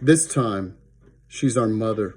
This time, she's our mother.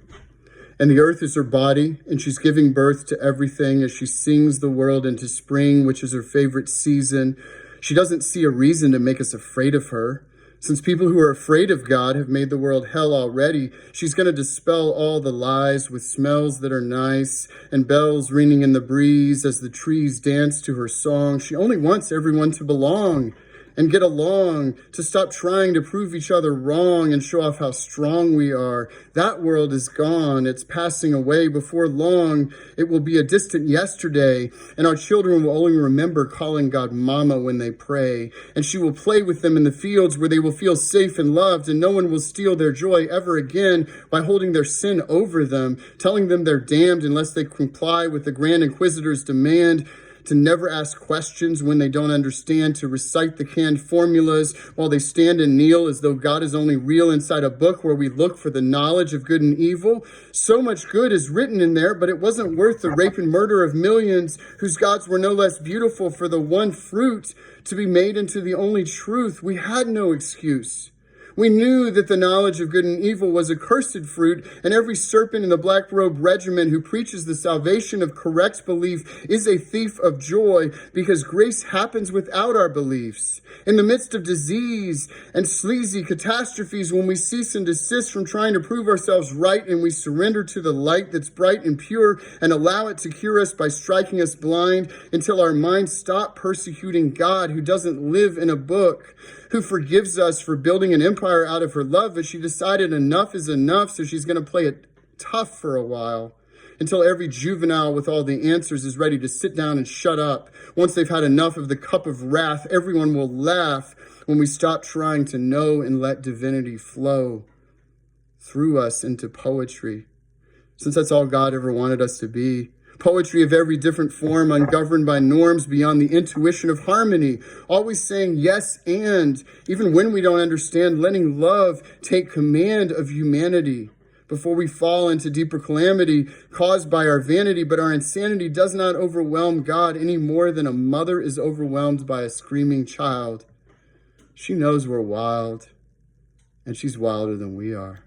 And the earth is her body, and she's giving birth to everything as she sings the world into spring, which is her favorite season. She doesn't see a reason to make us afraid of her. Since people who are afraid of God have made the world hell already, she's going to dispel all the lies with smells that are nice and bells ringing in the breeze as the trees dance to her song. She only wants everyone to belong and get along, to stop trying to prove each other wrong and show off how strong we are. That world is gone. It's passing away. Before long, it will be a distant yesterday, and our children will only remember calling God Mama when they pray. And she will play with them in the fields where they will feel safe and loved, and no one will steal their joy ever again by holding their sin over them, telling them they're damned unless they comply with the Grand Inquisitor's demand to never ask questions when they don't understand, to recite the canned formulas while they stand and kneel as though God is only real inside a book where we look for the knowledge of good and evil. So much good is written in there, but it wasn't worth the rape and murder of millions whose gods were no less beautiful for the one fruit to be made into the only truth. We had no excuse. We knew that the knowledge of good and evil was a cursed fruit, and every serpent in the black robe regiment who preaches the salvation of correct belief is a thief of joy, because grace happens without our beliefs. In the midst of disease and sleazy catastrophes, when we cease and desist from trying to prove ourselves right and we surrender to the light that's bright and pure and allow it to cure us by striking us blind until our minds stop persecuting God, who doesn't live in a book, who forgives us for building an empire out of her love, but she decided enough is enough, so she's going to play it tough for a while until every juvenile with all the answers is ready to sit down and shut up. Once they've had enough of the cup of wrath, everyone will laugh when we stop trying to know and let divinity flow through us into poetry, since that's all God ever wanted us to be. Poetry of every different form, ungoverned by norms beyond the intuition of harmony, always saying yes and, even when we don't understand, letting love take command of humanity before we fall into deeper calamity caused by our vanity. But our insanity does not overwhelm God any more than a mother is overwhelmed by a screaming child. She knows we're wild, and she's wilder than we are.